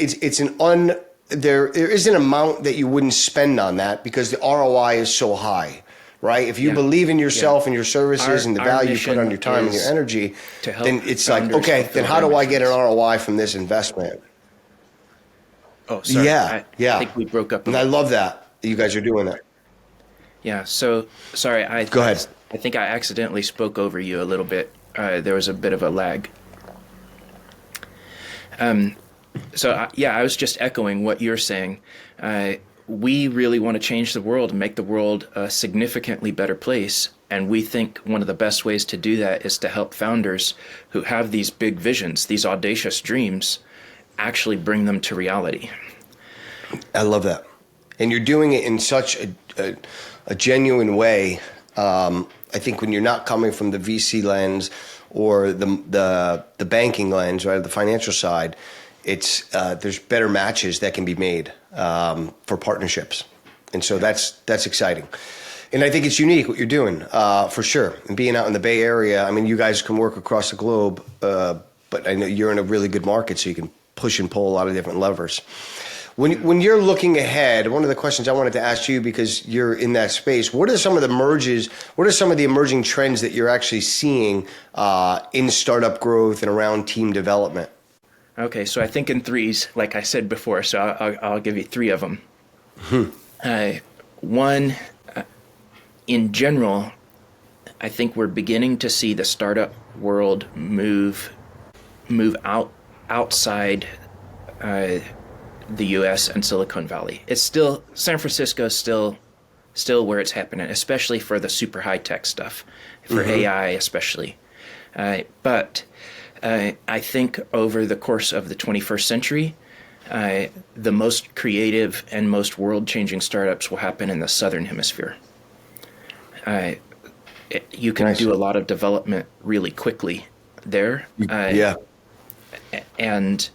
There is an amount that you wouldn't spend on that because the ROI is so high, right? If you believe in yourself and your services and the value you put on your time and your energy, then it's like, okay, then how do I get an ROI from this investment? Oh, sorry. Yeah. I think we broke up. And I love that you guys are doing that. Yeah. So, sorry. Go ahead. I think I accidentally spoke over you a little bit. There was a bit of a lag. I was just echoing what you're saying. We really want to change the world and make the world a significantly better place. And we think one of the best ways to do that is to help founders who have these big visions, these audacious dreams, actually bring them to reality. I love that. And you're doing it in such a genuine way. I think when you're not coming from the VC lens or the banking lens, right, the financial side, it's there's better matches that can be made for partnerships. And so that's exciting. And I think it's unique what you're doing, for sure. And being out in the Bay Area, I mean, you guys can work across the globe, but I know you're in a really good market, so you can push and pull a lot of different levers. When you're looking ahead, one of the questions I wanted to ask you, because you're in that space, what are some of the emerging trends that you're actually seeing in startup growth and around team development? Okay, so I think in threes, like I said before, so I'll give you three of them. One, in general, I think we're beginning to see the startup world move outside the U.S. and Silicon Valley. It's still, San Francisco is still where it's happening, especially for the super high tech stuff, for AI especially. But I think over the course of the 21st century, the most creative and most world-changing startups will happen in the Southern Hemisphere. You can do a lot of development really quickly there. And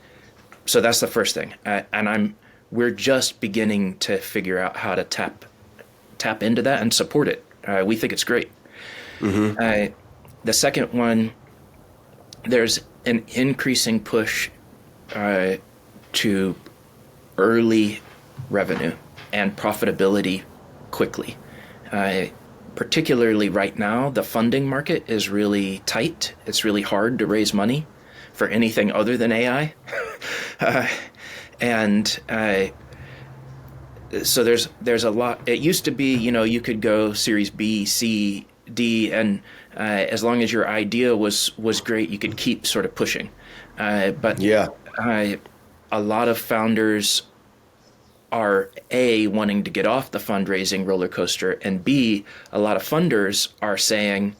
so that's the first thing. We're just beginning to figure out how to tap into that and support it. We think it's great. The second one, there's an increasing push to early revenue and profitability quickly. Particularly right now, the funding market is really tight. It's really hard to raise money for anything other than AI. So there's a lot. It used to be, you could go Series B, C, D, and as long as your idea was great, you could keep sort of pushing. But a lot of founders are A, wanting to get off the fundraising roller coaster, and B, a lot of funders are saying,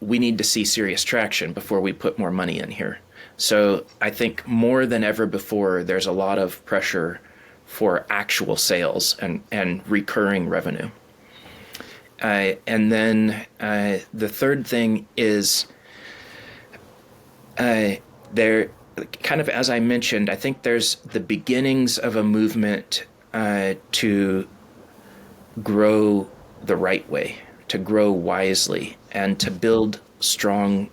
we need to see serious traction before we put more money in here. So I think more than ever before, there's a lot of pressure for actual sales and recurring revenue. And then the third thing is kind of as I mentioned, I think there's the beginnings of a movement to grow the right way, to grow wisely, and to build strong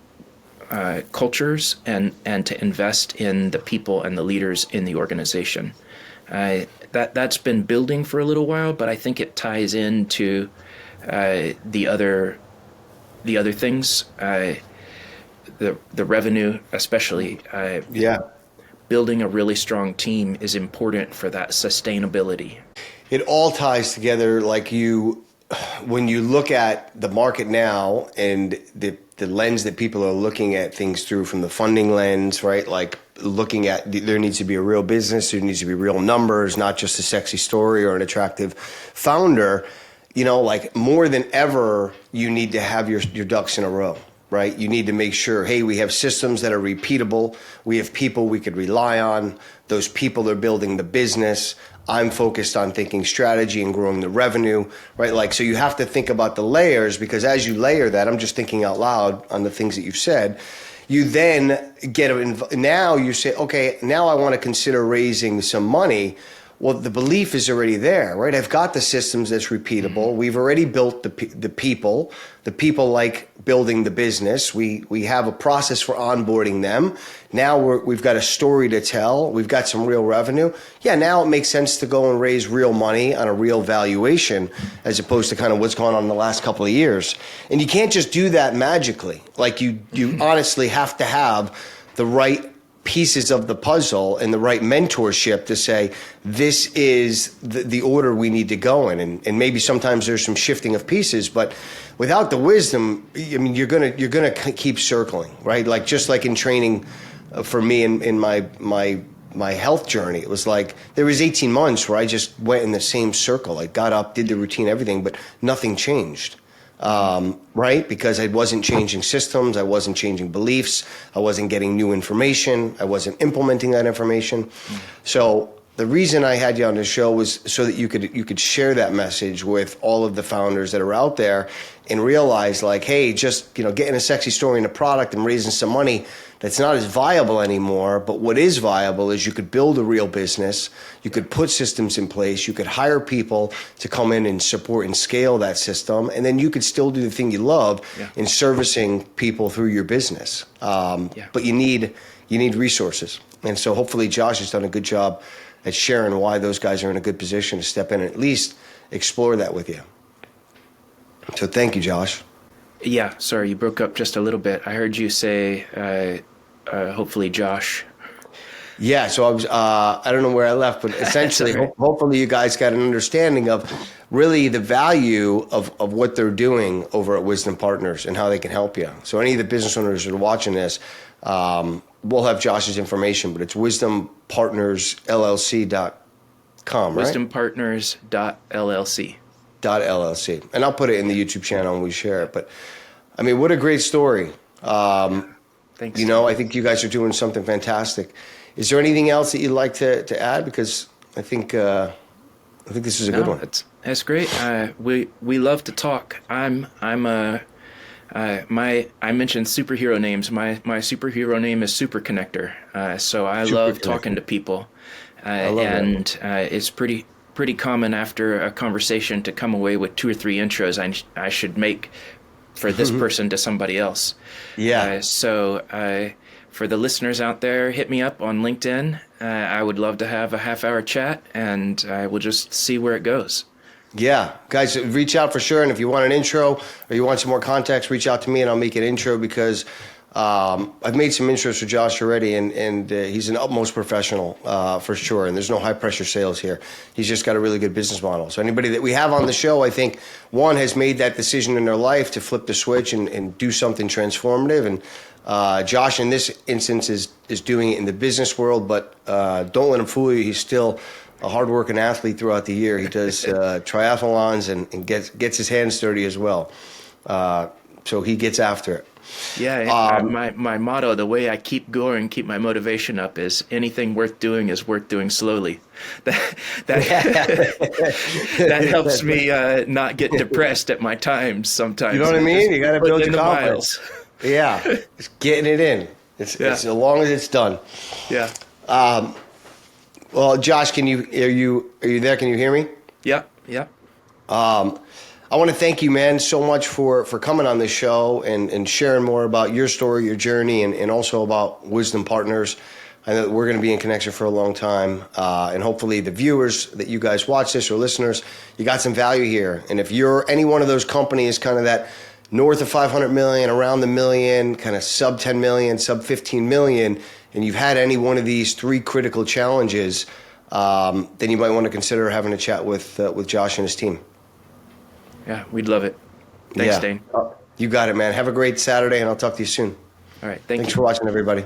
cultures and to invest in the people and the leaders in the organization. That's been building for a little while, but I think it ties into the other things, the revenue especially. Building a really strong team is important for that sustainability. It all ties together. Like when you look at the market now and the lens that people are looking at things through, from the funding lens, right? Like looking at, there needs to be a real business, there needs to be real numbers, not just a sexy story or an attractive founder. Like more than ever, you need to have your ducks in a row, right? You need to make sure, hey, we have systems that are repeatable. We have people we could rely on. Those people are building the business. I'm focused on thinking strategy and growing the revenue, right? Like, so you have to think about the layers, because as you layer that, I'm just thinking out loud on the things that you've said, you then now you say, okay, now I want to consider raising some money. Well, the belief is already there, right? I've got the systems that's repeatable. We've already built the people. The people like building the business. We have a process for onboarding them. Now we've got a story to tell. We've got some real revenue. Yeah, now it makes sense to go and raise real money on a real valuation, as opposed to kind of what's gone on in the last couple of years. And you can't just do that magically. Like you honestly have to have the right pieces of the puzzle and the right mentorship to say, this is the order we need to go in. And maybe sometimes there's some shifting of pieces, but without the wisdom, I mean, you're gonna keep circling, right? Like, just like in training for me in my health journey, it was like, there was 18 months where I just went in the same circle. I got up, did the routine, everything, but nothing changed. Right? Because I wasn't changing systems, I wasn't changing beliefs, I wasn't getting new information, I wasn't implementing that information. So the reason I had you on the show was so that you could share that message with all of the founders that are out there and realize, like, hey, just getting a sexy story in a product and raising some money, that's not as viable anymore. But what is viable is you could build a real business, you could put systems in place, you could hire people to come in and support and scale that system, and then you could still do the thing you love in servicing people through your business. But you need resources. And so hopefully Josh has done a good job at sharing why those guys are in a good position to step in and at least explore that with you. So thank you, Josh. Yeah, sorry, you broke up just a little bit. I heard you say, hopefully Josh. Yeah, so I was, I don't know where I left, but essentially, right. Hopefully you guys got an understanding of really the value of what they're doing over at Wisdom Partners and how they can help you. So any of the business owners that are watching this, we'll have Josh's information, but it's wisdompartnersllc.com, right? Wisdompartners.llc. .llc. And I'll put it in the YouTube channel when we share it. But I mean, what a great story. Thanks. I think you guys are doing something fantastic. Is there anything else that you'd like to add? Because I think this is a good one. That's great. We love to talk. I mentioned superhero names. My superhero name is Super Connector. So I love talking to people. I love that. It's pretty common after a conversation to come away with 2 or 3 intros I should make for this person to somebody else. Yeah. So for the listeners out there, hit me up on LinkedIn. I would love to have a half-hour chat, and we'll just see where it goes. Yeah, guys, reach out for sure. And if you want an intro or you want some more context, reach out to me and I'll make an intro, because I've made some intros for Josh already, and he's an utmost professional for sure. And there's no high pressure sales here. He's just got a really good business model. So anybody that we have on the show, I think one has made that decision in their life to flip the switch and do something transformative. And Josh, in this instance, is doing it in the business world, but don't let him fool you. He's still a hardworking athlete throughout the year. He does triathlons and gets his hands dirty as well. So he gets after it. Yeah, my motto, the way I keep going, keep my motivation up, is anything worth doing is worth doing slowly. That helps me not get depressed at my times sometimes. You know what I mean? You got to build your confidence. Miles. Yeah, just getting it in. It's as long as it's done. Yeah. Well, Josh, are you there? Can you hear me? Yeah. Yeah. I want to thank you, man, so much for coming on this show and sharing more about your story, your journey, and also about Wisdom Partners. I know that we're going to be in connection for a long time, and hopefully the viewers that you guys watch this or listeners, you got some value here. And if you're any one of those companies, kind of that north of 500 million, around the million, kind of sub 10 million, sub 15 million, and you've had any one of these three critical challenges, then you might want to consider having a chat with Josh and his team. Yeah, we'd love it. Thanks, Dane. You got it, man. Have a great Saturday, and I'll talk to you soon. All right. Thanks for watching, everybody.